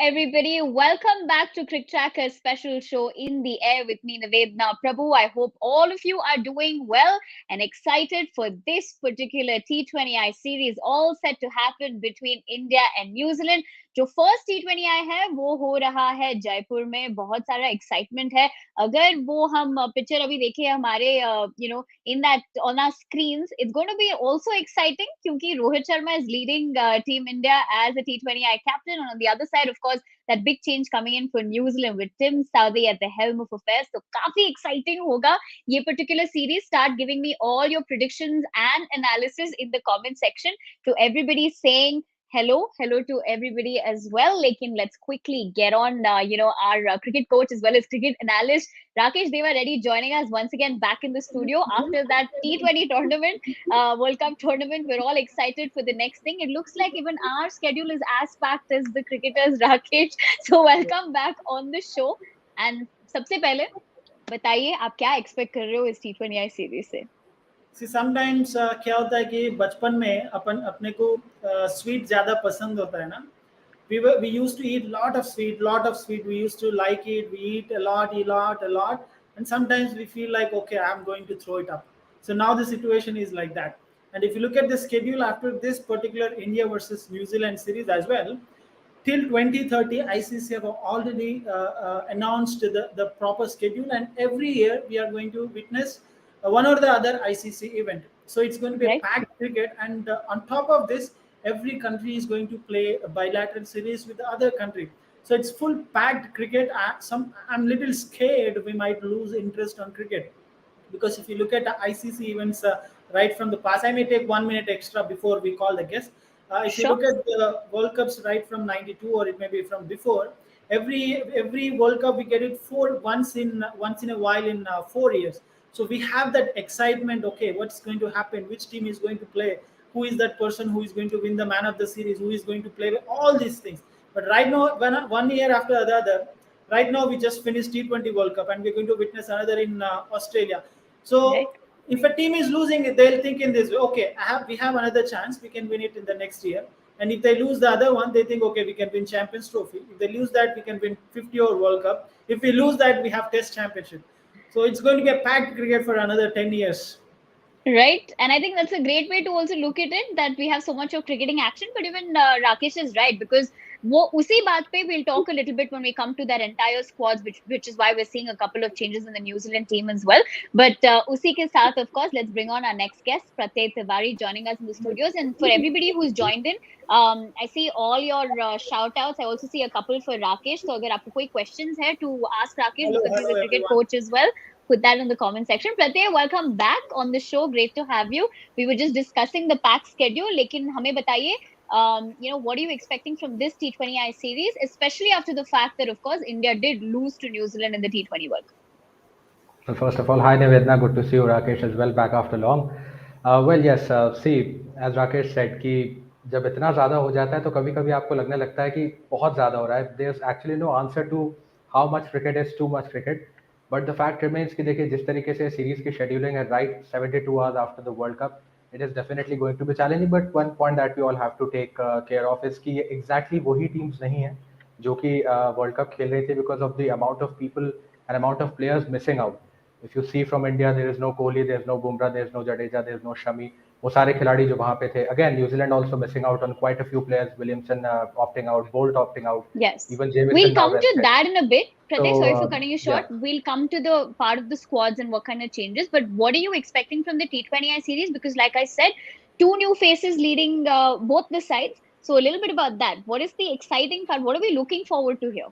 everybody. Welcome back to Crick Tracker's special show In the Air with me, Navedna Prabhu. I hope all of you are doing well and excited for this particular T20I series, all set to happen between India and New Zealand. जो first T20I है वो हो रहा है जयपुर में. बहुत सारा excitement है. अगर वो हम पिक्चर अभी देखें हमारे in that on our screens, it's going to be also exciting क्योंकि Rohit Sharma is leading Team India as a T20I captain, and on the other side, of course, that big change coming in for New Zealand with Tim Southee at the helm of affairs. So काफी exciting होगा ये particular series. Start giving me all your predictions and analysis in the comment section. To everybody saying hello to everybody as well. Lekin let's quickly get on, our cricket coach as well as cricket analyst Rakesh Deva ready joining us once again back in the studio after that T20 tournament, World Cup tournament. We're all excited for the next thing. It looks like even our schedule is as packed as the cricketers, Rakesh. So welcome back on the show. And सबसे पहले बताइए आप क्या expect कर रहे हो इस T20I series से? समटाइम्स क्या होता है कि बचपन में अपन अपने को स्वीट ज़्यादा पसंद होता है ना. We used to eat lot of sweet. We used to like it. We eat a lot, and sometimes we feel like, okay, I'm going to throw it up. So now the situation is like that. And if you look at the schedule after this particular India versus New Zealand series as well, till 2030, ICC have already announced the proper schedule, and every year we are going to witness one or the other ICC event. So it's going to be a packed cricket, and on top of this, every country is going to play a bilateral series with the other country. So it's full packed cricket. I'm little scared we might lose interest on cricket, because if you look at the ICC events right from the past, I may take 1 minute extra before we call the guest. If you look at the World Cups right from '92, or it may be from before, every World Cup we get it once in a while in 4 years. So we have that excitement. Okay, what's going to happen? Which team is going to play? Who is that person who is going to win the man of the series? Who is going to play? All these things. But right now, one year after the other, right now we just finished T20 World Cup, and we're going to witness another in Australia. So if a team is losing, they'll think in this way: okay, we have another chance. We can win it in the next year. And if they lose the other one, they think, okay, we can win Champions Trophy. If they lose that, we can win 50 over World Cup. If we lose that, we have Test Championship. So it's going to be a packed cricket for another 10 years. Right. And I think that's a great way to also look at it, that we have so much of cricketing action. But even Rakesh is right, because usi baat pe we'll talk a little bit when we come to that entire squads, which is why we're seeing a couple of changes in the New Zealand team as well. But usi ke saath, of course, let's bring on our next guest, Pratyay Tiwari, joining us in the studios. And for everybody who's joined in, I see all your shout outs. I also see a couple for Rakesh. So agar aapko koi questions hai to ask Rakesh, because he's a cricket coach as well, put that in the comment section. Pratyay, welcome back on the show. Great to have you. We were just discussing the pack schedule. Lekin hame bataiye, what are you expecting from this T20I series, especially after the fact that, of course, India did lose to New Zealand in the T20 World Cup? So first of all, hi Nivedna, good to see you. Rakesh as well, back after long. Yes, see, as Rakesh said कि जब इतना ज़्यादा हो जाता है तो कभी कभी आपको लगने लगता है कि बहुत ज़्यादा हो रहा है. There's actually no answer to how much cricket is too much cricket. But the fact remains कि देखिए जिस तरीके से सीरीज की शेड्यूलिंग है, right 72 hours after the World Cup, it is definitely going to be challenging. But one point that we all have to take care of is कि exactly वही teams नहीं हैं जो कि World Cup खेल रही थी, because of the amount of people and amount of players missing out. If you see from India, there is no Kohli, there is no Bumrah, there is no Jadeja, there is no Shami. वो सारे खिलाड़ी जो वहाँ पे थे. Again, New Zealand also missing out on quite a few players. Williamson opting out, Bolt opting out. Yes. Even Jamieson. We'll come to that in a bit. Pratyay, sorry for cutting you short. Yeah. We'll come to the part of the squads and what kind of changes. But what are you expecting from the T20I series? Because like I said, two new faces leading both the sides. So a little bit about that. What is the exciting part? What are we looking forward to here?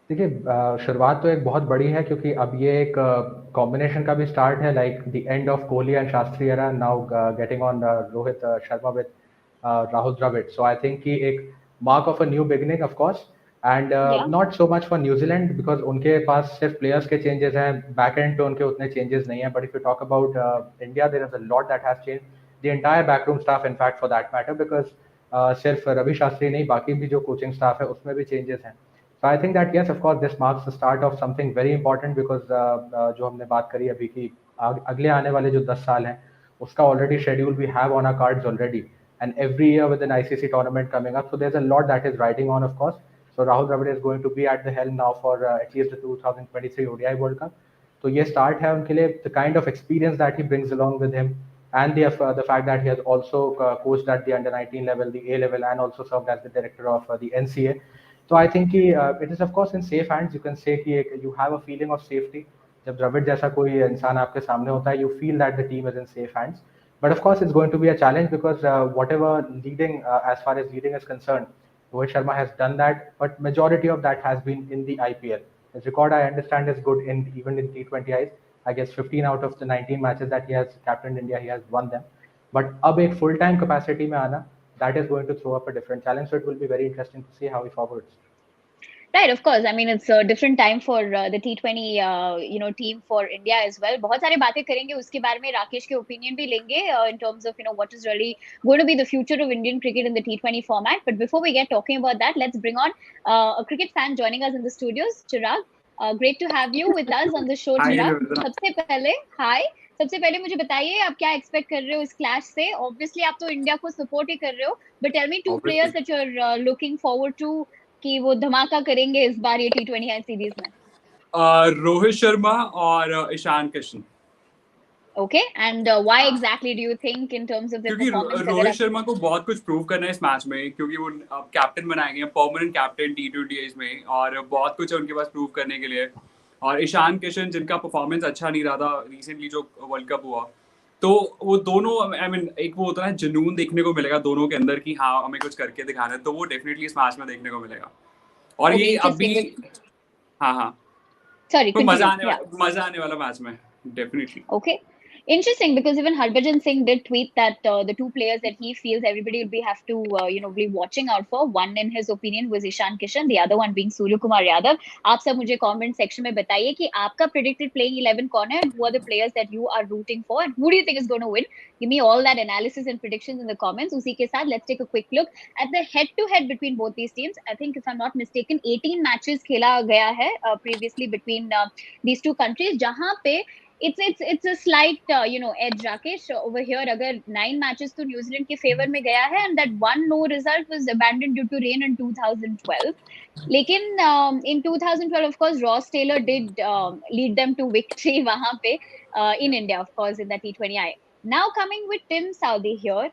देखिए शुरुआत तो एक बहुत बड़ी है, क्योंकि अब ये एक कॉम्बिनेशन का भी स्टार्ट है, like the end of Kohli and Shastri era, now getting on Rohit Sharma with Rahul Dravid. So I think कि एक mark of a new beginning of course, and not so much for New Zealand because उनके पास सिर्फ प्लेयर्स के चेंजेस हैं, बैक एंड पे उनके उतने चेंजेस नहीं है. But if you talk about India, there is a lot that has changed, the entire backroom staff in fact for that matter, because सिर्फ रवि शास्त्री नहीं, बाकी भी जो कोचिंग स्टाफ है उसमें भी चेंजेस हैं. So I think that yes, of course, this marks the start of something very important, because जो हमने बात करी अभी कि अगले आने वाले जो 10 साल हैं उसका already schedule we have on our cards already, and every year with an ICC tournament coming up, so there's a lot that is riding on, of course. So Rahul Dravid is going to be at the helm now for at least the 2023 ODI World Cup. तो ये start है उनके लिए, the kind of experience that he brings along with him, and the fact that he has also coached at the under 19 level, the A level, and also served as the director of the NCA. So I think it is of course in safe hands. You can say कि you have a feeling of safety. जब द्रविड़ जैसा कोई इंसान आपके सामने होता है, you feel that the team is in safe hands. But of course, it's going to be a challenge because whatever leading, as far as leading is concerned, Rohit Sharma has done that, but majority of that has been in the IPL. His record, I understand, is good in even in T20Is. I guess 15 out of the 19 matches that he has captained India, he has won them. But अब एक full time capacity में आना, that is going to throw up a different challenge. So it will be very interesting to see how he forwards. Right, of course. I mean, it's a different time for the T20, team for India as well. बहुत सारे बातें करेंगे उसके बारे में, राकेश के opinion भी लेंगे in terms of what is really going to be the future of Indian cricket in the T20 format. But before we get talking about that, let's bring on a cricket fan joining us in the studios, Chirag. Great to have you with us on the show, Hi, Chirag. Nivedana. सबसे पहले मुझे बताइए आप क्या expect कर रहे हो इस क्लैश से. ऑब्वियसली आप तो इंडिया को सपोर्ट ही कर रहे हो, but tell me two players Obviously. That you are looking forward to कि वो धमाका करेंगे इस बार ये T20I सीरीज में. रोहित शर्मा और Ishan Kishan. Okay, and why exactly do you think in terms of their क्योंकि परफॉर्मेंस? अगर रोहित शर्मा को बहुत कुछ प्रूव करना है इस मैच में, क्योंकि वो अब कैप्टन बनाए गए, परमानेंट कैप्टन T20Is में, और बहुत कुछ है उनके पास प्रूव करने के लिए. और ईशान किशन जिनका परफॉर्मेंस अच्छा नहीं रहा था रिसेंटली जो वर्ल्ड कप हुआ, तो वो दोनों आई मीन एक वो होता है जुनून देखने को मिलेगा दोनों के अंदर कि हाँ हमें कुछ करके दिखाना है, तो वो डेफिनेटली इस मैच में देखने को मिलेगा. और Okay, ये interesting. अभी हाँ Sorry, तो continue. Yeah. मजा आने वाला मैच में definitely. Okay. Interesting, because even Harbhajan Singh did tweet that the two players that he feels everybody will be have to be watching out for. One, in his opinion, was Ishan Kishan. The other one being Surya Kumar Yadav. आप सब मुझे comment section में बताइए कि आपका predicted playing 11 कौन है, and who are the players that you are rooting for, and who do you think is going to win? Give me all that analysis and predictions in the comments. उसी के साथ let's take a quick look at the head-to-head between both these teams. I think if I'm not mistaken, 18 matches खेला गया है previously between these two countries, जहाँ पे it's a slight edge, Rakesh, over here. अगर 9 matches तो New Zealand के favour में गया है, and that one no result was abandoned due to rain in 2012. लेकिन in 2012 of course Ross Taylor did lead them to victory वहां पे in India, of course, in the T20I. Now coming with Tim Southey here,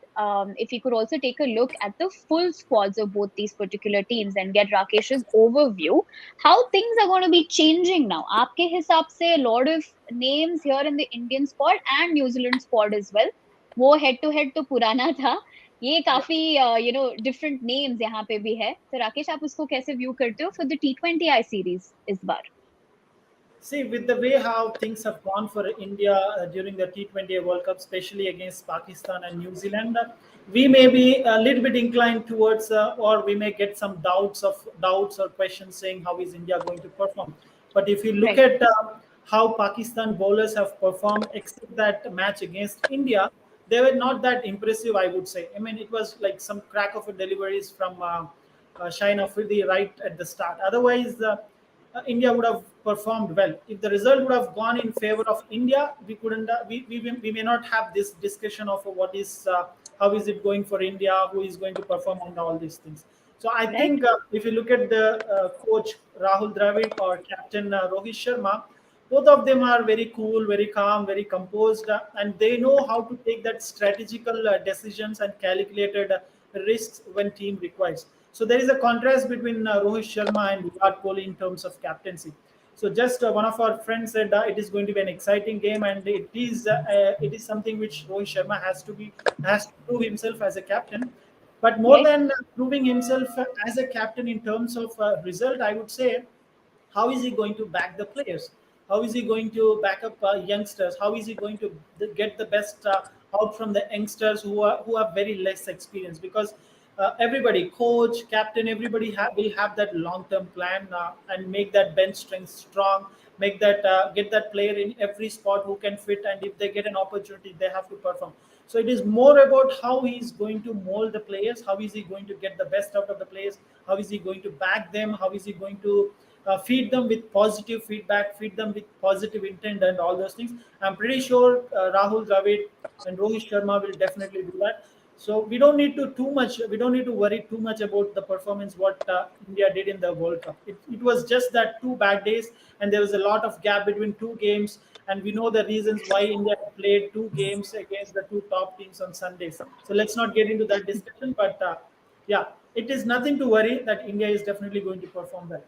if you could also take a look at the full squads of both these particular teams and get Rakesh's overview, how things are going to be changing now. आपके हिसाब से a lot of names here in the Indian squad and New Zealand squad as well. वो head to head तो पुराना था, ये काफी different names यहाँ पे भी है. तो राकेश, आप उसको कैसे व्यू करते हो for the T20I series इस बार? See, with the way how things have gone for India during the T20 World Cup, especially against Pakistan and New Zealand, we may be a little bit inclined towards, or we may get some doubts or questions saying how is India going to perform. But if you look Right. at how Pakistan bowlers have performed, except that match against India, they were not that impressive, I would say. I mean, it was like some crack of a deliveries from Shine Afridi right at the start. Otherwise, India would have performed well. If the result would have gone in favor of India, we couldn't. We may not have this discussion of what is how is it going for India, who is going to perform on all these things. So I Right. think if you look at the coach Rahul Dravid or captain Rohit Sharma, both of them are very cool, very calm, very composed, and they know how to take that strategical decisions and calculated risks when team requires. So there is a contrast between Rohit Sharma and Virat Kohli in terms of captaincy. So just one of our friends said it is going to be an exciting game, and it is something which Rohit Sharma has to prove himself as a captain. But more Right. than proving himself as a captain in terms of result, I would say how is he going to back the players? How is he going to back up youngsters? How is he going to get the best out from the youngsters who have very less experience? Because everybody, coach, captain, everybody will have that long-term plan and make that bench strength strong. Make that get that player in every spot who can fit, and if they get an opportunity, they have to perform. So it is more about how he is going to mold the players. How is he going to get the best out of the players? How is he going to back them? How is he going to feed them with positive feedback, feed them with positive intent, and all those things. I'm pretty sure Rahul Dravid and Rohit Sharma will definitely do that. So we don't need to too much. We don't need to worry too much about the performance what India did in the World Cup. It was just that 2 bad days, and there was a lot of gap between 2 games, and we know the reasons why India played 2 games against the two top teams on Sundays. So let's not get into that discussion. But yeah, it is nothing to worry that India is definitely going to perform well.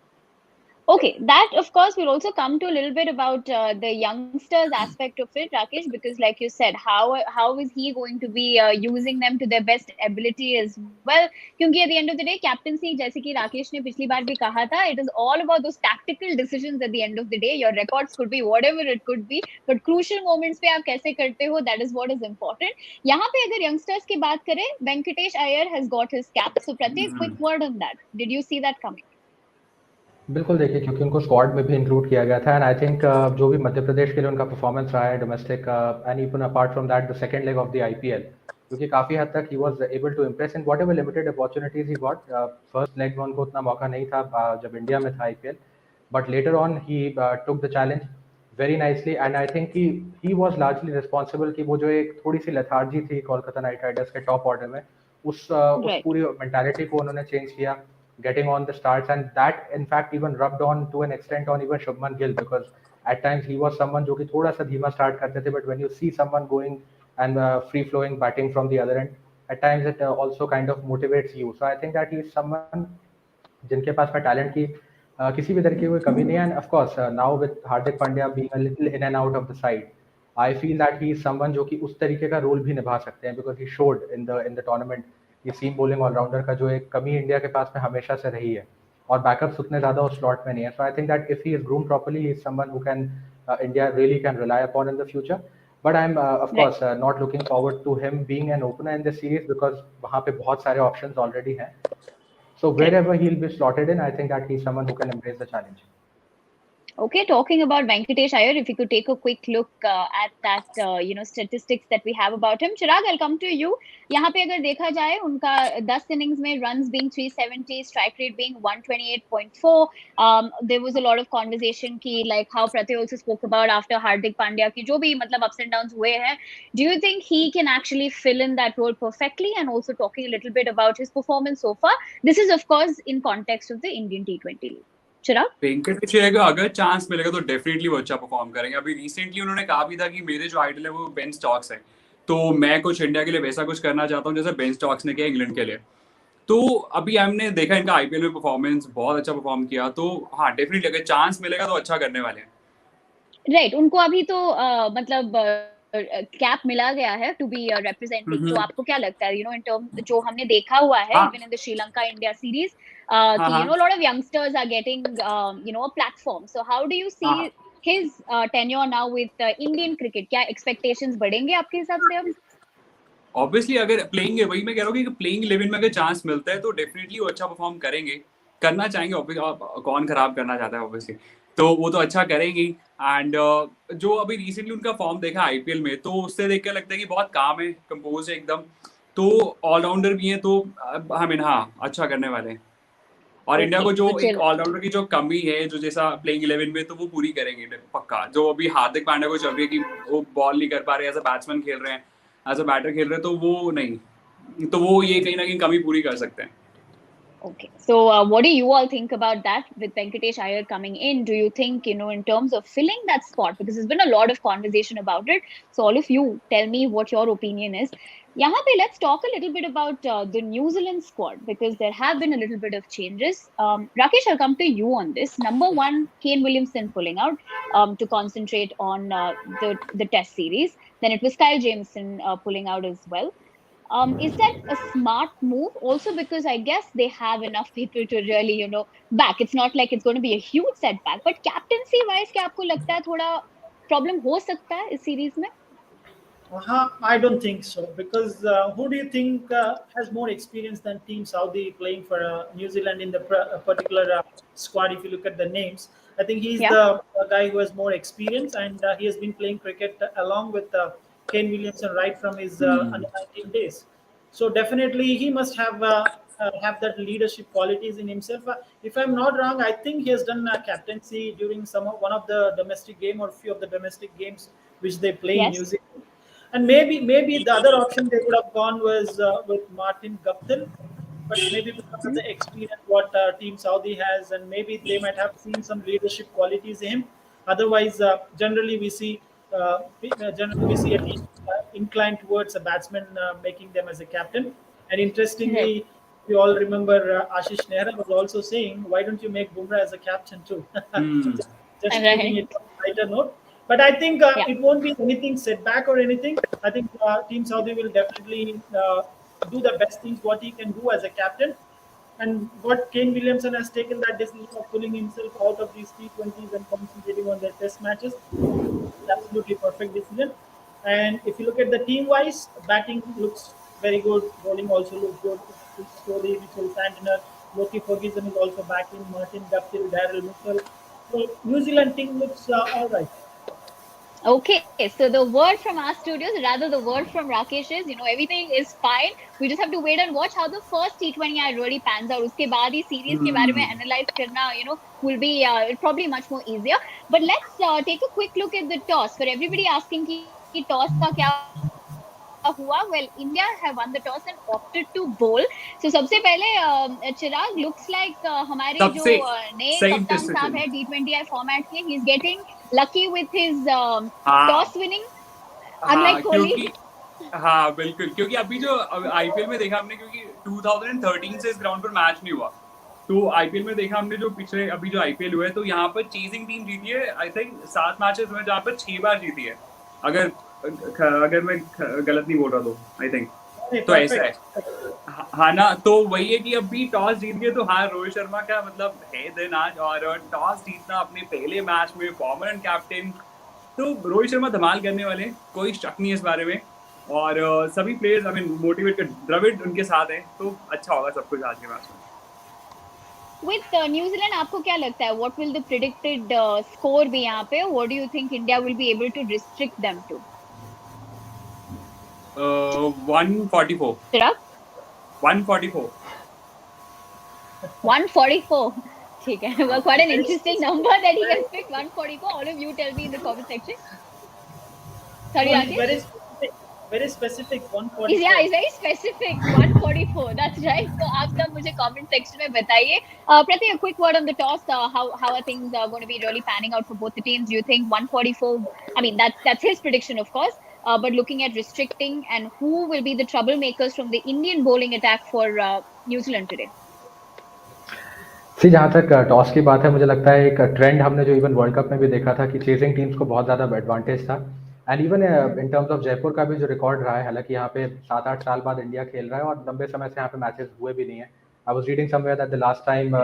Okay, that of course will also come to a little bit about the youngsters aspect of it, Rakesh, because like you said, how is he going to be using them to their best ability as well? क्योंकि at the end of the day, captaincy, जैसे कि राकेश ने पिछली बार भी कहा था, it is all about those tactical decisions at the end of the day. Your records could be whatever it could be, but crucial moments पे आप कैसे करते हो, that is what is important. यहाँ पे अगर youngsters की बात करें, Venkatesh Iyer has got his cap. So Pratik, quick word on that. Did you see that coming? बिल्कुल देखिए, क्योंकि उनको स्क्वाड में भी इंक्लूड किया गया था, एंड आई थिंक जो भी मध्य प्रदेश के लिए उनका परफॉर्मेंस रहा है domestic, and even apart from that the second leg of the IPL, क्योंकि काफ़ी हद तक he was able to impress in whatever limited opportunities he got. First leg में उनको उतना मौका नहीं था जब इंडिया में था IPL, but later on he took the challenge very nicely, and I think he was largely responsible कि वो जो एक थोड़ी सी लेथार्जी थी कोलकाता नाइट राइडर्स के टॉप ऑर्डर में, उस Right. पूरी मेंटालिटी को उन्होंने चेंज किया, getting on the starts, and that in fact even rubbed on to an extent on even Shubman Gill, because at times he was someone जो कि थोड़ा सा धीमा start करते थे, but when you see someone going and free flowing batting from the other end, at times it also kind of motivates you. So I think that he is someone जिनके पास में talent की किसी भी तरीके की कोई कमी नहीं है, end of course now with Hardik Pandya being a little in and out of the side, I feel that he is someone जो कि उस तरीके का रोल भी निभा सकते हैं, because he showed in the tournament ये सीम बॉलिंग ऑलराउंडर का जो एक कमी इंडिया के पास में हमेशा से रही है, और बैकअप्स उतने ज़्यादा उस स्लॉट में नहीं है. So I think that if he is groom properly he is someone who can India really can rely upon in the future. But I am of Right. Course not looking forward to him being an opener in this series, because वहाँ पे बहुत सारे options already हैं. So Correct. wherever he'll be slotted in, I think that he's someone who can embrace the challenge. Okay, talking about Venkatesh Iyer, if you could take a quick look at that, statistics that we have about him. Chirag, I'll come to you. यहाँ पे अगर देखा जाए उनका 10 innings में runs being 370, strike rate being 128.4. There was a lot of conversation की like how Pratik also spoke about after Hardik Pandya की जो भी मतलब ups and downs हुए हैं. Do you think he can actually fill in that role perfectly? And also talking a little bit about his performance so far. This is of course in context of the Indian T20 League. Chirag? Venkatesh Iyer को अगर chance मिलेगा तो definitely वो अच्छा perform करेंगे. अभी recently उन्होंने कहा भी था कि मेरे जो आइडल है वो बेन स्टॉक्स है, तो मैं कुछ इंडिया के लिए वैसा कुछ करना चाहता हूँ जैसे बेन स्टॉक्स ने किया इंग्लैंड के लिए. तो अभी हमने देखा इनका आईपीएल में परफॉर्मेंस बहुत अच्छा परफॉर्म किया, तो हाँ डेफिनेटली अगर चांस मिलेगा तो अच्छा करने वाले हैं. राइट, उनको अभी तो मतलब कैप मिला गया है टू बी रिप्रेजेंटिंग. तो आपको क्या लगता है इन टर्म जो हमने देखा हुआ है हाँ even in the Sri Lanka India series हाँ कि हाँ lot of youngsters are getting a platform. So how do you see हाँ his tenure now with Indian cricket? क्या एक्सपेक्टेशंस बढ़ेंगे आपके हिसाब से अब? ऑब्वियसली अगर प्लेइंग, वही मैं कह रहा हूँ कि प्लेइंग 11 में अगर चांस मिलता है तो डेफिनेटली वो अच्छा परफॉर्म करेंगे, करना चाहेंगे. कौन खराब करना चाहता है ऑब्वियसली, तो वो तो अच्छा करेंगे. एंड जो अभी रिसेंटली उनका फॉर्म देखा आईपीएल में, तो उससे देख कर लगता है कि बहुत काम है, कंपोज है एकदम, तो ऑलराउंडर भी हैं, तो आई मीन हाँ अच्छा करने वाले हैं. और इंडिया ओके, को जो तो एक चल ऑलराउंडर की जो कमी है, जो जैसा प्लेइंग 11 में, तो वो पूरी करेंगे पक्का. जो अभी हार्दिक पांड्या को चल रही है कि वो बॉल नहीं कर पा रहे, एज अ बैट्समैन खेल रहे हैं, एज अ बैटर खेल रहे हैं, तो वो नहीं, तो वो ये कहीं ना कहीं कमी पूरी कर सकते हैं. Okay. So, what do you all think about that with Venkatesh Iyer coming in? Do you think, in terms of filling that spot, because there's been a lot of conversation about it. So, all of you, tell me what your opinion is. Yahan pe, let's talk a little bit about the New Zealand squad, because there have been a little bit of changes. Rakesh, I'll come to you on this. Number one, Kane Williamson pulling out to concentrate on the Test series. Then it was Kyle Jameson pulling out as well. Is that a smart move? Also, because I guess they have enough people to really, back. It's not like it's going to be a huge setback. But captaincy wise, क्या आपको लगता है थोड़ा problem हो सकता है इस series में? I don't think so, because who do you think has more experience than Team Saudi playing for New Zealand in the particular squad? If you look at the names, I think he's Yeah. the guy who has more experience, and he has been playing cricket along with Kane Williamson right from his under 19 days. So definitely he must have that leadership qualities in himself. If I'm not wrong, I think he has done captaincy during one of the domestic game or few of the domestic games which they play in New Yes. Zealand. And maybe the other option they would have gone was with Martin Guptill, but maybe because of the experience what Team Saudi has, and maybe they might have seen some leadership qualities in him. Otherwise, generally we see a team inclined towards a batsman making them as a captain. And Right. interestingly, we all remember Ashish Nehra was also saying, "Why don't you make Bumrah as a captain too?" Hmm. just, just keeping it Right. on a lighter note. But I think Yeah. it won't be anything setback or anything. I think Team Saudi will definitely do the best things what he can do as a captain. And what Kane Williamson has taken that decision of pulling himself out of these T20s and concentrating on their test matches, absolutely perfect decision. And if you look at the team wise, batting looks very good, bowling also looks good. Story, Mitchell Santner, Loki Ferguson is also back in, Martin Guptill, Daryl Mitchell. So New Zealand team looks all right. Okay, so the word from our studios, rather the word from Rakesh is, everything is fine. We just have to wait and watch how the first T20I really pans out. उसके बाद ही series के बारे में Hmm. analyze करना, will be probably much more easier. But let's take a quick look at the toss. For everybody asking कि toss का क्या हुआ? Well, India have won the toss and opted to bowl. So सबसे पहले चिराग looks like हमारे जो नए सबसे कप्तान साहब है सही T20I डिसीजन। format के, he's getting lucky with his toss winning, हाँ unlike हाँ, Kohli. क्योंकि हाँ बिल्कुल, क्योंकि अभी जो आईपीएल में देखा हमने, क्योंकि 2013 से इस ग्राउंड पर मैच नहीं हुआ, तो आईपीएल में देखा हमने जो पिछले अभी जो आईपीएल हुआ है, तो यहाँ पर चेजिंग टीम जीती है आई थिंक 7 मैचेस में, जहाँ पर 6 बार जीती है, अगर अगर मैं गलत नहीं बोल रहा तो आई थिंक, तो ऐसा है। Perfect. हाँ ना, तो वही है कि अभी टॉस जीत गए, तो हाँ रोहित शर्मा का मतलब है दिन आज, और टॉस जीतना अपने पहले मैच में, परमानेंट कैप्टन, तो रोहित शर्मा धमाल करने वाले हैं, कोई शक नहीं है इस बारे में। और सभी प्लेयर्स आई मीन मोटिवेट कर, द्रविड़ उनके साथ हैं, तो अच्छा होगा सब कुछ आज के मैच में। With New Zealand, आपको क्या लगता है? What will the predicted score be यहाँ पे? What do you think India will be able to restrict them to? 144 चिराग? 144 144. ठीक है. Well, quite an Very interesting specific. number that he Very, has picked. 144. All of you tell me in the comment section. Sorry, no, he's very Rakesh? specific. Very specific. Yeah, 144. he's very specific. 144. That's right. So आप सब मुझे comment section में बताइए. Prati, a quick word on the toss. How are things going to be really panning out for both the teams? Do you think 144? I mean, that's his prediction, of course. But looking at restricting and who will be the troublemakers from the Indian bowling attack for New Zealand today? सी जहाँ तक toss की बात है, मुझे लगता है एक trend हमने जो इवन वर्ल्ड कप में भी देखा था कि चेजिंग टीम्स को बहुत ज़्यादा एडवांटेज था। And even in terms of Jaipur का भी जो रिकॉर्ड रहा है, हालांकि यहाँ पे 7-8 साल बाद इंडिया खेल रहा है और लंबे समय से यहाँ पे मैचेस हुए भी नहीं है। I was reading somewhere that the last time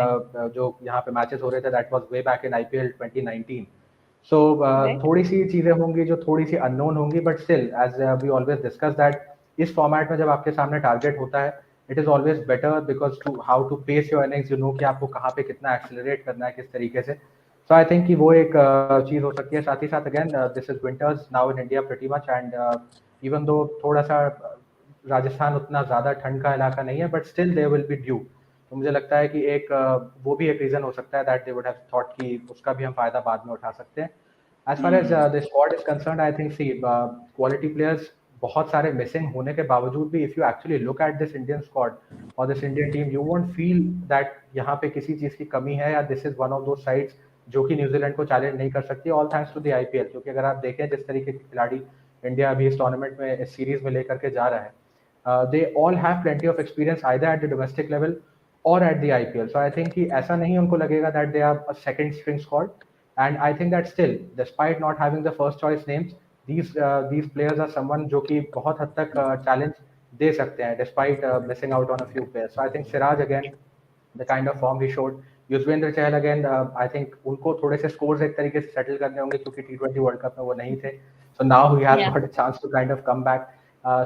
जो यहाँ पे मैचेस हो रहे थे that was way back in IPL 2019। So Right. थोड़ी सी चीज़ें होंगी जो थोड़ी सी अननोन होंगी, but still as we always discuss that इस फॉर्मेट में जब आपके सामने टारगेट होता है, it is always better because to how to pace your innings, you know कि आपको कहाँ पे कितना एक्सेलरेट करना है, किस तरीके से। सो आई थिंक कि वो एक चीज़ हो सकती है। साथ ही साथ again this is winters now in India pretty much, and even though थोड़ा सा राजस्थान उतना ज़्यादा ठंड का इलाका नहीं है, but still they will be due. तो मुझे लगता है कि एक वो भी एक रीज़न हो सकता है that they would have thought कि उसका भी हम फ़ायदा बाद में उठा सकते हैं। As far as the squad is concerned, I think see quality players बहुत सारे मिसिंग होने के बावजूद भी, if you actually look at this Indian squad or this Indian team, you won't feel that यहाँ पे किसी चीज़ की कमी है या this is one of those sides जो कि न्यूजीलैंड को चैलेंज नहीं कर सकती, all thanks to the IPL। क्योंकि अगर आप देखें जिस तरीके के खिलाड़ी इंडिया अभी इस टूर्नामेंट में, इस सीरीज में लेकर के जा रहा है, they all have plenty of experience either at the domestic level or at the IPL. So I think कि ऐसा नहीं उनको लगेगा that they are a second string squad, and I think that still despite not having the first choice names, these players are someone जो कि बहुत हद तक challenge दे सकते हैं despite missing out on a few players. So I think Siraj again, the kind of form he showed, Yuzvendra Chahal again, I think उनको थोड़े से स्कोर्स एक तरीके से सेटल करने होंगे क्योंकि टी20 वर्ल्ड कप में वो नहीं थे। So now he has Yeah. Got a chance to kind of come back.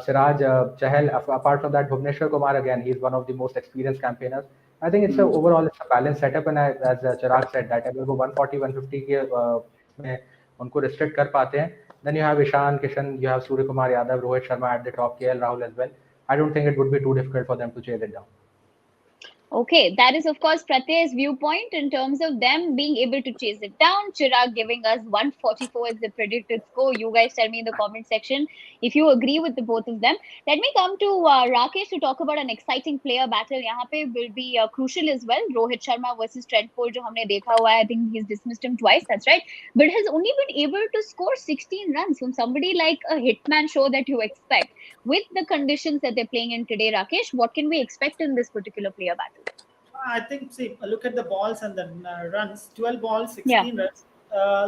Siraj, Chahal, apart from that, Bhuvneshwar Kumar again, he's one of the most experienced campaigners. I think it's a overall it's a balanced setup, and as Chirag said that अगर वो 140 150 के में उनको restrict कर पाते हैं, then you have Ishan Kishan, you have Surya Kumar Yadav, Rohit Sharma at the top, KL Rahul as well. I don't think it would be too difficult for them to chase it down. Okay, that is of course Pratyay's viewpoint in terms of them being able to chase it down. Chirag giving us 144 as the predicted score. You guys tell me in the comment section if you agree with the both of them. Let me come to Rakesh to talk about an exciting player battle. यहाँ पे will be crucial as well. Rohit Sharma versus Trent Bolt जो हमने देखा हुआ है. I think he's dismissed him twice. That's right, but has only been able to score 16 runs from somebody like a hitman show that you expect. With the conditions that they're playing in today, Rakesh, what can we expect in this particular player battle? I think, see, look at the balls and the runs. 12 balls, Yeah, 16 runs.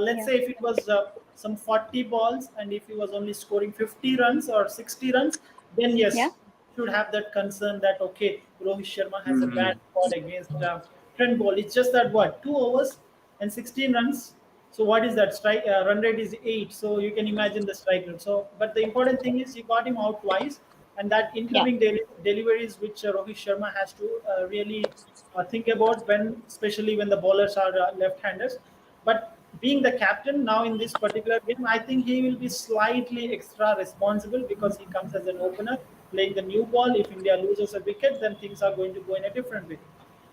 Let's yeah, say if it was some 40 balls and if he was only scoring 50 runs or 60 runs, then yeah, yes, should have that concern that okay, Rohit Sharma has a Hmm. bad record against Trent Bolt. It's just that what 2 overs and 16 runs. So what is that strike? Run rate is 8. So you can imagine the strike rate. So, but the important thing is you got him out twice, and that yeah, incoming deliveries which Rohit Sharma has to really think about when, especially when the bowlers are left-handers. But being the captain now in this particular game, I think he will be slightly extra responsible because he comes as an opener playing the new ball. If India loses a wicket, then things are going to go in a different way.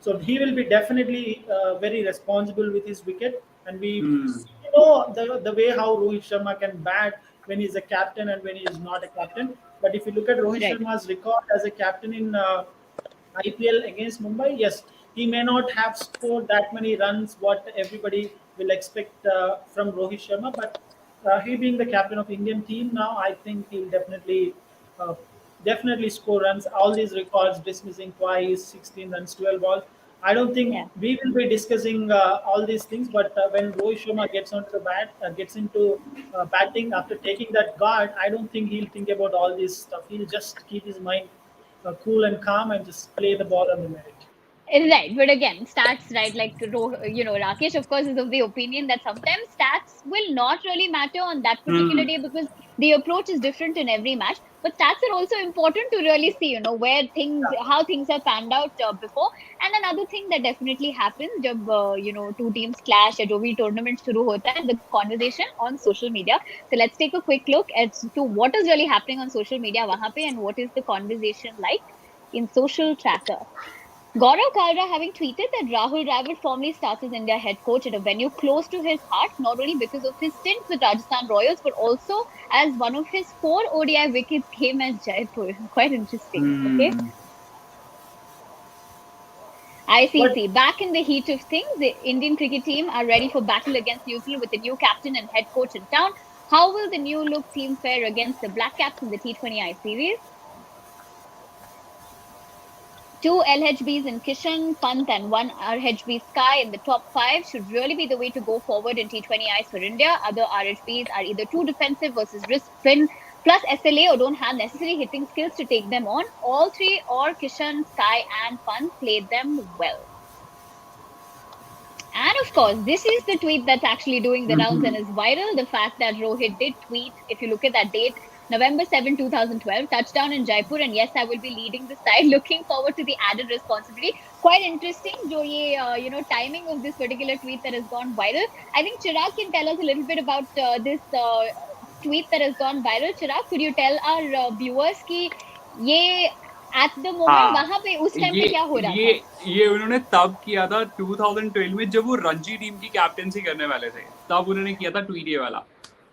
So he will be definitely very responsible with his wicket, and we Hmm. know the way how Rohit Sharma can bat when he's a captain and when he is not a captain. But if you look at Rohit right. Sharma's record as a captain in IPL against Mumbai, yes, he may not have scored that many runs what everybody will expect from Rohit Sharma, but he being the captain of Indian team now, I think he'll uh, definitely score runs. All these records, dismissing twice, 16 runs, 12 balls. I don't think Yeah. we will be discussing all these things, but when Rohit Sharma gets onto the gets into batting after taking that guard, I don't think he'll think about all this stuff. He'll just keep his mind cool and calm and just play the ball on the merit. Right, but again, stats, right? Like, Rakesh, of course, is of the opinion that sometimes stats will not really matter on that particular Hmm. day because the approach is different in every match. But stats are also important to really see, where things, Yeah. how things have panned out before. And another thing that definitely happens, जब two teams clash या जो भी tournament शुरू होता है, the conversation on social media. So let's take a quick look at to what is really happening on social media वहाँ पे and what is the conversation like in social tracker. Gaurav Kalra having tweeted that Rahul Dravid formally starts as India head coach at a venue close to his heart, not only because of his stint with Rajasthan Royals, but also as one of his 4 ODI wickets came at Jaipur. Quite interesting. Okay. Hmm. But ICC, back in the heat of things, the Indian cricket team are ready for battle against New Zealand with a new captain and head coach in town. How will the new look team fare against the Black Caps in the T20I series? Two LHBs in Kishan, Pant, and one RHB Sky in the top five should really be the way to go forward in T20Is for India. Other RHBs are either too defensive versus risk spin plus SLA or don't have necessary hitting skills to take them on. All three, or Kishan, Sky, and Pant, played them well. And of course, this is the tweet that's actually doing the rounds and Hmm. is viral. The fact that Rohit did tweet, if you look at that date, November 7, 2012, touchdown in Jaipur. And yes, I will be leading the side. Looking forward to the added responsibility. Quite interesting, jo ye, timing of this particular tweet that has gone viral. I think Chirag can tell us a little bit about this tweet that has gone viral. Chirag, could you tell our viewers कि ये at the moment हाँ, वहां पे उस time ये पे क्या हो रहा ये था? ये उन्होंने तब किया था 2012 में जब वो रणजी टीम की कैप्टेंसी करने वाले थे, तब उन्होंने किया था ट्वीट ये वाला।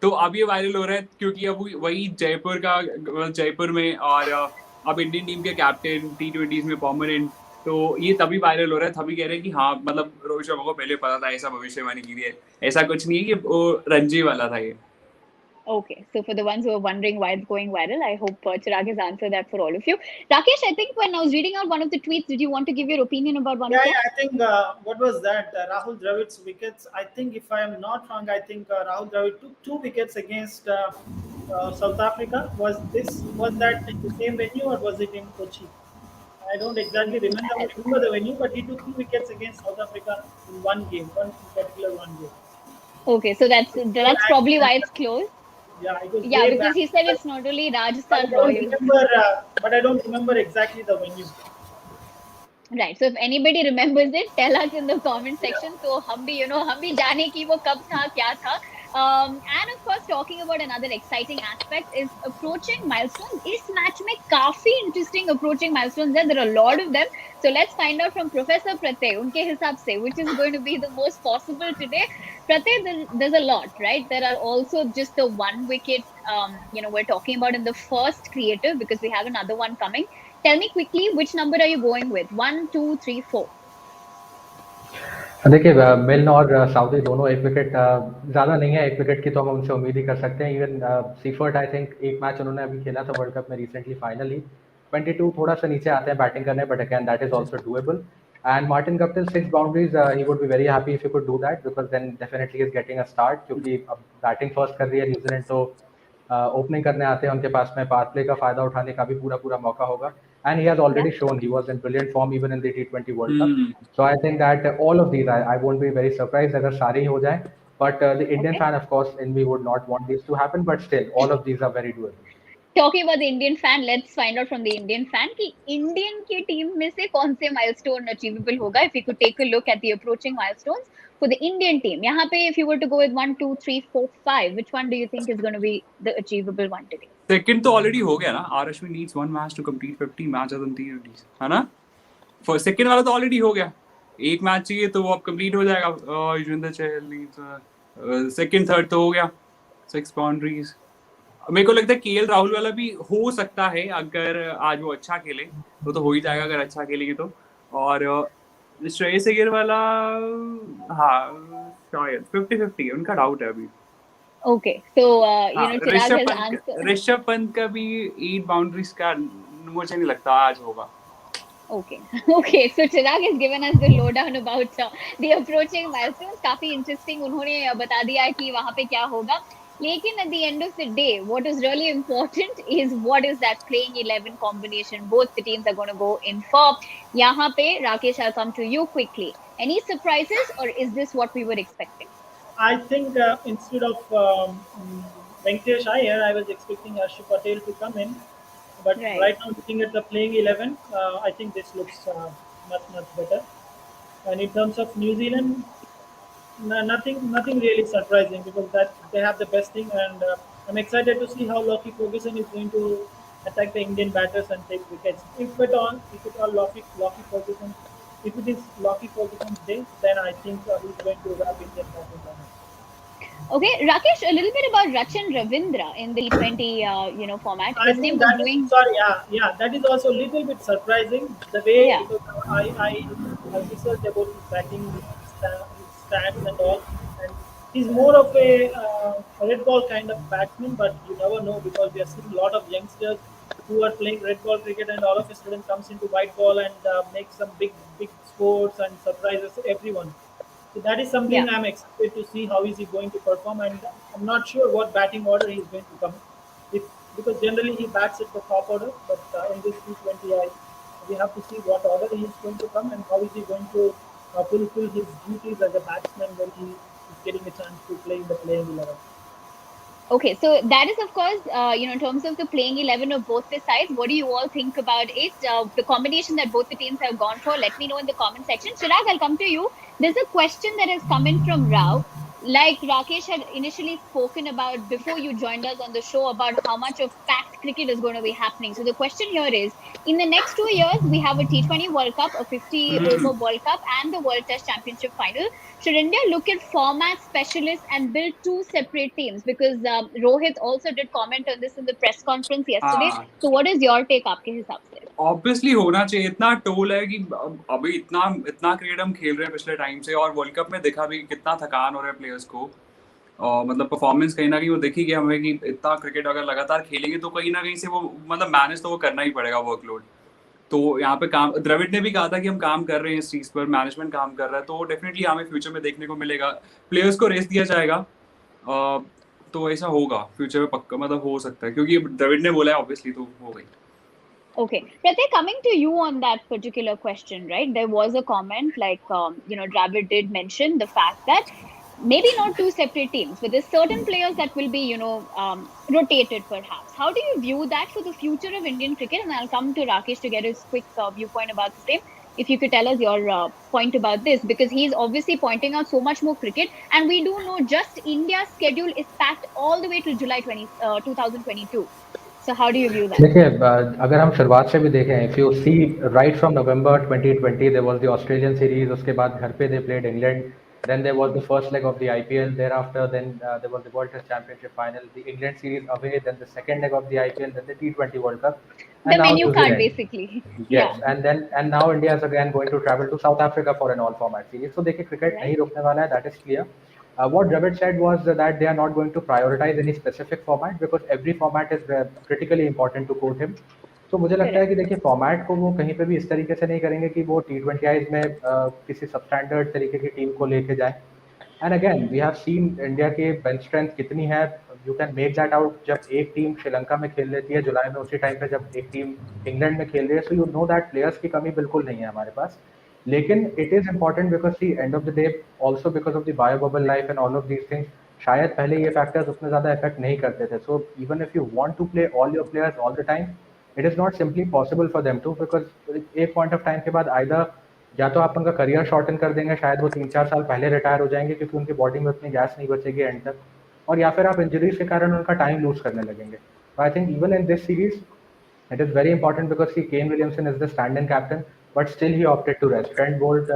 तो अब ये वायरल हो रहा है क्योंकि अब वही जयपुर का, जयपुर में, और अब इंडियन टीम के कैप्टन T20s में परमानेंट, तो ये तभी वायरल हो रहा है। तभी कह रहे हैं कि हाँ, मतलब रोहित शर्मा को पहले पता था, ऐसा भविष्यवाणी की थी है। ऐसा कुछ नहीं है कि वो रणजी वाला था ये। Okay, so for the ones who are wondering why it's going viral, I hope Chirag has answered that for all of you. Rakesh, I think when I was reading out one of the tweets, did you want to give your opinion about one of yeah, them? yeah, I think what was that? Rahul Dravid's wickets. I think if I am not wrong, I think Rahul Dravid took 2 wickets against South Africa. Was that in the same venue or was it in Kochi? I don't exactly remember the venue, but he took 2 wickets against South Africa in one game, one particular one game. Okay, so that's It's way that's back, probably why it's close. yeah, it was Yeah, way because back. he said But, it's not only but Rajasthan I don't Royals. remember. But I don't remember exactly the venue. Right. So if anybody remembers it, tell us in the comment Yeah. section. So हम भी, हम भी जाने की वो कब था, क्या था. And of course, talking about another exciting aspect is approaching milestones. इस match में काफी interesting approaching milestones हैं. There are a lot of them. So let's find out from Professor Pratyay, उनके हिसाब से, which is going to be the most possible today. Pratyay, there's a lot, right? There are also just the one wicket, we're talking about in the first creative, because we have another one coming. Tell me quickly, which number are you going with? 1, 2, 3, 4. देखिए मिल्न और Saudi दोनों एक wicket ज़्यादा नहीं है, एक wicket की तो हम उनसे उम्मीद ही कर सकते हैं. इवन सीफर्ट आई थिंक एक मैच उन्होंने अभी खेला था वर्ल्ड कप में रिसेंटली फाइनली. 22 थोड़ा सा नीचे आते हैं बैटिंग करने, but again that is also doable. And Martin Guptill 6 boundaries, he would be very happy if you could do that, because then definitely is getting a start, क्योंकि अब batting first कर रही है न्यूजीलैंड, तो opening करने आते हैं उनके पास में पावर प्ले का फायदा उठाने का भी पूरा पूरा मौका होगा. And he has already shown he was in brilliant form even in the T20 world cup. So I think that all of these, I won't be very surprised अगर सारे ही हो जाएं. But the Indian Okay. fan, of course, in me would not want these to happen. But still, all of these are very doable. Talking about the Indian fan, let's find out from the Indian fan कि Indian की team में से कौन से milestone achievable होगा. If we could take a look at the approaching milestones for the Indian team, यहाँ पे if you were to go with 1, 2, 3, 4, 5, which one do you think is going to be the achievable one today? Second तो already हो गया ना. Ashwin needs one match to complete 50 matches on T20s, है ना? For second वाला तो already हो गया. एक मैच चाहिए तो वो अब कंप्लीट हो जाएगा. Yuzvendra Chahal needs second third तो हो गया. 6 बाउंड्रीज. मेरे को लगता है केएल राहुल वाला भी हो सकता है अगर आज वो अच्छा खेले तो हो ही जाएगा अगर अच्छा खेलेंगे तो. और श्रेयस अय्यर वाला हाँ शायद 50-50 उनका डाउट है अभी. Okay, so Chirag has answered. Rishabh Pant का भी 8 बाउंड्रीज का मुझे नहीं लगता आज होगा. Okay. So Chirag has given us the lowdown about the approaching milestones. काफी interesting उन्होंने बता दिया है कि वहाँ पे क्या होगा. लेकिन at the end of the day, what is really important is what is that playing 11 combination both the teams are going to go in for. यहाँ पे Rakesh, I'll come to you quickly. Any surprises, or is this what we were expecting? I think instead of Venkatesh Iyer, I was expecting Harshit Patel to come in. But right now, looking at the playing 11, I think this looks much better. And in terms of New Zealand, nothing really surprising, because that they have the best thing, and I'm excited to see how Lockie Ferguson is going to attack the Indian batters and take wickets. If it is Lockie Ferguson's day, then I think he's going to wrap Indian batting on. Okay, Rakesh, a little bit about Rachin Ravindra in the T20 format. I think that that is also a little bit surprising, the way, because I researched about his batting stats and all, and he's more of a red ball kind of batsman, but you never know, because we are seeing a lot of youngsters who are playing red ball cricket, and all of a sudden comes into white ball and makes some big scores and surprises everyone. So that is something I'm excited to see how is he going to perform, and I'm not sure what batting order he's going to come. Because generally he bats at the top order, but in this T20I, we have to see what order he is going to come and how is he going to fulfill his duties as a batsman when he is getting a chance to play in the playing 11. Okay, so that is, of course, in terms of the playing 11 of both the sides, what do you all think about it? The combination that both the teams have gone for, let me know in the comment section. Chirag, I'll come to you. There's a question that has come in from Rao. Like Rakesh had initially spoken about before you joined us on the show, about how much of packed cricket is going to be happening. So the question here is, in the next 2 years, we have a T20 World Cup, a 50-over World Cup, and the World Test Championship final. Should India look at format specialists and build 2 separate teams? Because Rohit also did comment on this in the press conference yesterday. So what is your take आपके हिसाब से? Obviously होना चाहिए. इतना toll है कि अभी इतना क्रिकेट हम खेल रहे हैं पिछले टाइम से, और वर्ल्ड कप में देखा भी कितना थकान हो रहा है प्लेयर्स को. मतलब परफॉर्मेंस कहीं ना कहीं वो देखी गया हमें कि इतना क्रिकेट अगर लगातार खेलेंगे तो कहीं ना कहीं से वो मतलब मैनेज तो वो करना ही पड़ेगा वर्कलोड. तो यहाँ पे काम द्रविड़ ने भी कहा था कि हम काम कर रहे हैं इस चीज़ पर, मैनेजमेंट काम कर रहा है, तो डेफिनेटली हमें फ्यूचर में देखने को मिलेगा. प्लेयर्स को रेस्ट दिया जाएगा, तो ऐसा होगा फ्यूचर में पक्का, मतलब हो सकता है, क्योंकि द्रविड़ ने बोला है ऑब्वियसली, तो हो गई. Okay, Pratyay, coming to you on that particular question, right? There was a comment like, Dravid did mention the fact that maybe not 2 separate teams, but there's certain players that will be, rotated perhaps. How do you view that for the future of Indian cricket? And I'll come to Rakesh to get his quick viewpoint about the same. if you could tell us your point about this, because he's obviously pointing out so much more cricket, and we do know just India's schedule is packed all the way to July 2022. So how do you view that? देखिए अगर हम शुरुआत से भी देखें, if you see right from November 2020 there was the Australian series, उसके बाद घर पे they played England, then there was the first leg of the IPL, thereafter then there was the world test championship final, the England series away, then the second leg of the आईपीएल, देन द टी20 वर्ल्ड कप, The and now menu card, New Zealand. basically. Yeah. Yes, and now India is again going to travel to South Africa for an all format series. So देखिए cricket Right. नहीं रुकने वाला है, that is clear. What Dravid said was that they are not going to prioritize any specific format because every format is critically important to quote him. तो मुझे लगता है Correct. कि देखिए फॉर्मेट को वो कहीं पे भी इस तरीके से नहीं करेंगे कि वो T20Is में किसी सबस्टैंडर्ड तरीके की टीम को लेके जाए. And again we have seen India के बेंच स्ट्रेंथ कितनी है. You can make that out जब एक टीम श्रीलंका में खेल लेती है जुलाई में, उसी टाइम पे जब एक टीम इंग्लैंड में खेल रही है. So you know that players की कमी बिल्कुल नहीं है हमारे पास. लेकिन it is important because the end of the day also because of the bio bubble life and all of these things, शायद पहले ये फैक्टर्स उतने ज़्यादा इफेक्ट नहीं करते थे. So even if you want to play all your players all the time, it is not simply possible for them to, because एक point of time के बाद आइदर या तो आप उनका करियर शॉर्टन कर देंगे, शायद वो 3-4 साल पहले रिटायर हो जाएंगे क्योंकि उनकी बॉडी में उतनी गैस नहीं बचेगी एंड तक, और या फिर आप इंजरीज के कारण उनका टाइम लूज करने लगेंगे. I think even in this series it is very important because see Kane Williamson is the stand-in captain, but still he opted to rest. Trent Bolt,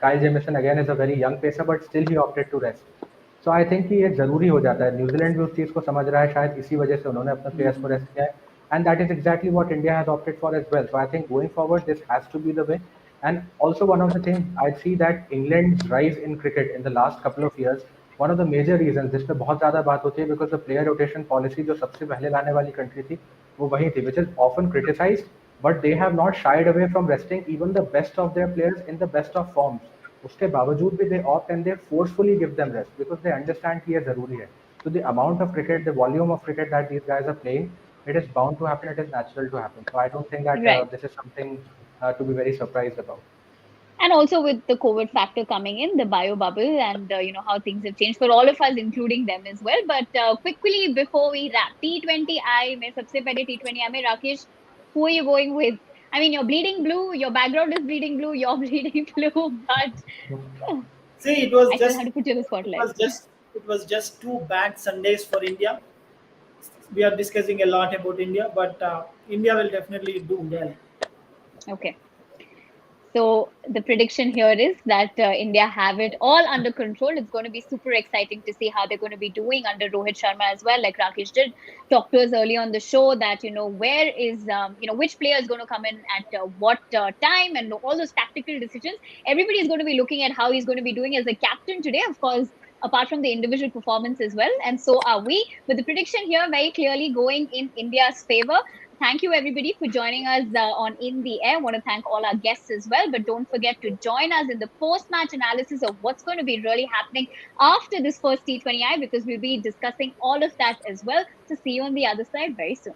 Kyle Jamieson again is a very young pacer, but still he opted to rest. So I think कि ये ज़रूरी हो जाता है. New Zealand भी उस चीज़ को समझ रहा है, शायद इसी वजह से उन्होंने अपने प्लेयर्स को रेस्ट किया है. And that is exactly what India has opted for as well. So I think going forward this has to be the way. And also one of the things I see that England's rise in cricket in the last couple of years, one of the major reasons जिस पे बहुत ज़्यादा बात होती है, because the player rotation policy जो सबसे पहले लाने वाली कंट्री थी वो वही थी, which is often criticized, but they have not shied away from resting even the best of their players in the best of forms. उसके बावजूद भी they opt and they forcefully give them rest because they understand कि ये ज़रूरी है. So the amount of cricket, the volume of cricket that these guys are playing, it is bound to happen, it is natural to happen. So I don't think that Right. this is something to be very surprised about. And also with the COVID factor coming in, the bio bubble, and how things have changed for all of us, including them as well. But quickly before we wrap, T20I में सबसे पहले T20I में Rakesh, who are you going with? I mean, you're bleeding blue. Your background is bleeding blue. You're bleeding blue. But See, it was I still just have to put you in the it spotlight. was just it was just two bad Sundays for India. We are discussing a lot about India, but India will definitely do well. Okay. So the prediction here is that India have it all under control. It's going to be super exciting to see how they're going to be doing under Rohit Sharma as well. Like Rakesh did talk to us early on the show that where is which player is going to come in at what time, and all those tactical decisions. Everybody is going to be looking at how he's going to be doing as a captain today, of course. Apart from the individual performance as well, and so are we. But the prediction here very clearly going in India's favor. Thank you, everybody, for joining us on In the Air. I want to thank all our guests as well. But don't forget to join us in the post match analysis of what's going to be really happening after this first T20I, because we'll be discussing all of that as well. So, see you on the other side very soon.